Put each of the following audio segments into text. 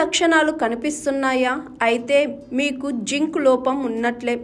లక్షణాలు కనిపిస్తున్నాయా? అయితే మీకు జింక్ లోపం ఉన్నట్లే.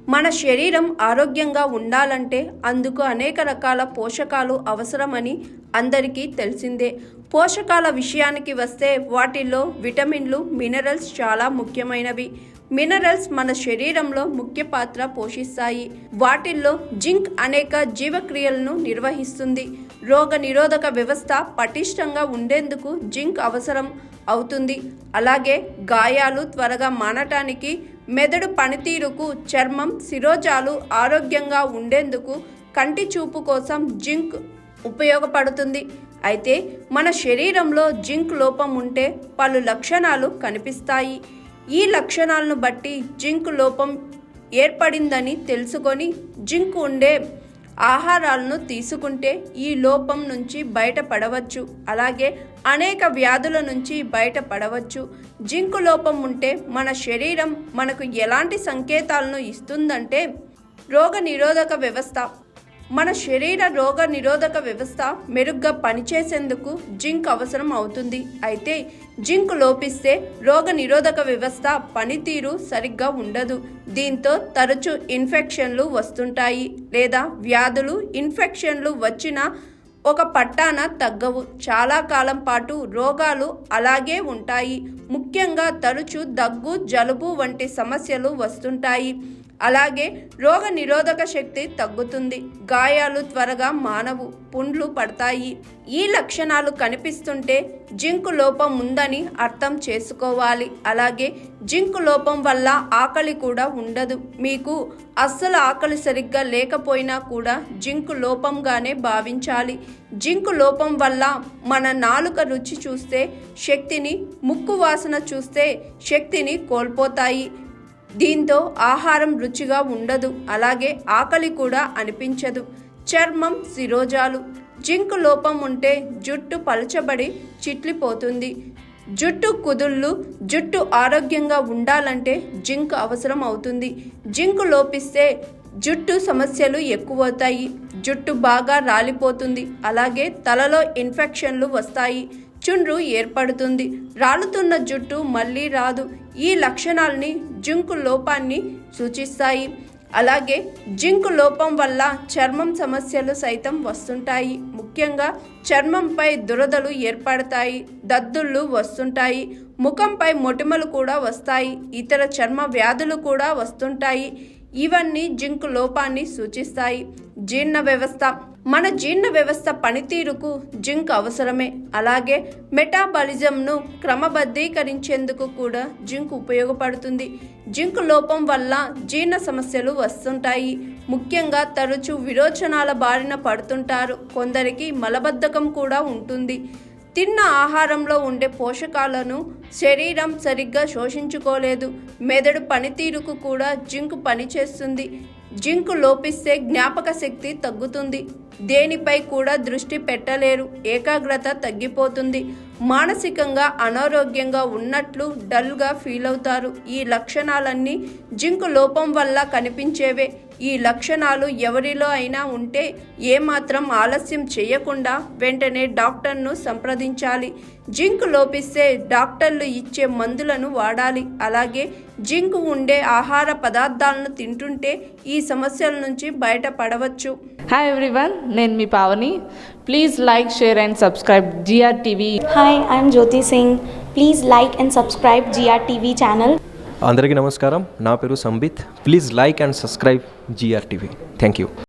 మన శరీరం ఆరోగ్యంగా ఉండాలంటే అందుకు అనేక రకాల పోషకాలు అవసరమని అందరికీ తెలిసిందే. పోషకాల విషయానికి వస్తే వాటిల్లో విటమిన్లు, మినరల్స్ చాలా ముఖ్యమైనవి. మినరల్స్ మన శరీరంలో ముఖ్య పాత్ర పోషిస్తాయి. వాటిల్లో జింక్ అనేక జీవక్రియలను నిర్వహిస్తుంది. రోగ నిరోధక వ్యవస్థ పటిష్టంగా ఉండేందుకు జింక్ అవసరం అవుతుంది. అలాగే గాయాలు త్వరగా మానటానికి, మెదడు పనితీరుకు, చర్మం, శిరోజాలు ఆరోగ్యంగా ఉండేందుకు, కంటి చూపు కోసం జింక్ ఉపయోగపడుతుంది. అయితే మన శరీరంలో జింక్ లోపం ఉంటే పలు లక్షణాలు కనిపిస్తాయి. ఈ లక్షణాలను బట్టి జింక్ లోపం ఏర్పడిందని తెలుసుకొని జింక్ ఉండే ఆహారాలను తీసుకుంటే ఈ లోపం నుంచి బయటపడవచ్చు. అలాగే అనేక వ్యాధుల నుంచి బయటపడవచ్చు. జింక్ లోపం ఉంటే మన శరీరం మనకు ఎలాంటి సంకేతాలను ఇస్తుందంటే, రోగ నిరోధక వ్యవస్థ. మన శరీర రోగ నిరోధక వ్యవస్థ మెరుగ్గా పనిచేసేందుకు జింక్ అవసరం అవుతుంది. అయితే జింక్ లోపిస్తే రోగ నిరోధక వ్యవస్థ పనితీరు సరిగ్గా ఉండదు. దీంతో తరచూ ఇన్ఫెక్షన్లు వస్తుంటాయి, లేదా వ్యాధులు, ఇన్ఫెక్షన్లు వచ్చినా ఒక పట్టాన తగ్గవు. చాలా కాలం పాటు రోగాలు అలాగే ఉంటాయి. ముఖ్యంగా తరచూ దగ్గు, జలుబు వంటి సమస్యలు వస్తుంటాయి. అలాగే రోగ నిరోధక శక్తి తగ్గుతుంది. గాయాలు త్వరగా మానవు, పుండ్లు పడతాయి. ఈ లక్షణాలు కనిపిస్తుంటే జింక్ లోపం ఉందని అర్థం చేసుకోవాలి. అలాగే జింక్ లోపం వల్ల ఆకలి కూడా ఉండదు. మీకు అస్సలు ఆకలి సరిగ్గా లేకపోయినా కూడా జింక్ లోపంగానే భావించాలి. జింక్ లోపం వల్ల మన నాలుక రుచి చూస్తే శక్తిని, ముక్కు వాసన చూస్తే శక్తిని కోల్పోతాయి. దీంతో ఆహారం రుచిగా ఉండదు. అలాగే ఆకలి కూడా అనిపించదు. చర్మం, శిరోజాలు. జింక్ లోపం ఉంటే జుట్టు పలుచబడి చిట్లిపోతుంది. జుట్టు కుదుళ్ళు. జుట్టు ఆరోగ్యంగా ఉండాలంటే జింక్ అవసరం అవుతుంది. జింక్ లోపిస్తే జుట్టు సమస్యలు ఎక్కువవుతాయి. జుట్టు బాగా రాలిపోతుంది. అలాగే తలలో ఇన్ఫెక్షన్లు వస్తాయి. చుండ్రు ఏర్పడుతుంది. రాలుతున్న జుట్టు మళ్ళీ రాదు. ఈ లక్షణాలని జింక్ లోపాన్ని సూచిస్తాయి. అలాగే జింక్ లోపం వల్ల చర్మం సమస్యలు సైతం వస్తుంటాయి. ముఖ్యంగా చర్మంపై దురదలు ఏర్పడతాయి, దద్దుళ్ళు వస్తుంటాయి, ముఖంపై మొటిమలు కూడా వస్తాయి, ఇతర చర్మ వ్యాధులు కూడా వస్తుంటాయి. ఇవన్నీ జింక్ లోపాన్ని సూచిస్తాయి. జీర్ణ వ్యవస్థ. మన జీర్ణ వ్యవస్థ పనితీరుకు జింక్ అవసరమే. అలాగే మెటాబాలిజంను క్రమబద్ధీకరించేందుకు కూడా జింక్ ఉపయోగపడుతుంది. జింక్ లోపం వల్ల జీర్ణ సమస్యలు వస్తుంటాయి. ముఖ్యంగా తరచూ విరోచనాల బారిన పడుతుంటారు. కొందరికి మలబద్ధకం కూడా ఉంటుంది. తిన్న ఆహారంలో ఉండే పోషకాలను శరీరం సరిగ్గా శోషించుకోలేదు. మెదడు పనితీరుకు కూడా జింక్ పనిచేస్తుంది. జింక్ లోపిస్తే జ్ఞాపక శక్తి తగ్గుతుంది. దేనిపై కూడా దృష్టి పెట్టలేరు. ఏకాగ్రత తగ్గిపోతుంది. మానసికంగా అనారోగ్యంగా ఉన్నట్లు డల్గా ఫీల్ అవుతారు. ఈ లక్షణాలన్నీ జింక్ లోపం వల్ల కనిపించేవే. ఈ లక్షణాలు ఎవరిలో అయినా ఉంటే ఏమాత్రం ఆలస్యం చేయకుండా వెంటనే డాక్టర్ను సంప్రదించాలి. జింక్ లోపిస్తే డాక్టర్లు ఇచ్చే మందులను వాడాలి. అలాగే జింక్ ఉండే ఆహార పదార్థాలను తింటుంటే ఈ సమస్యల నుంచి బయటపడవచ్చు. హాయ్ ఎవ్రీవన్, నేను మీ Pavani. Please like, share and subscribe GRTV. Hi, I'm Jyoti Singh. Please like and subscribe GRTV channel. అందరికీ నమస్కారం. నా పేరు Sambit. Please like and subscribe GRTV. Thank you.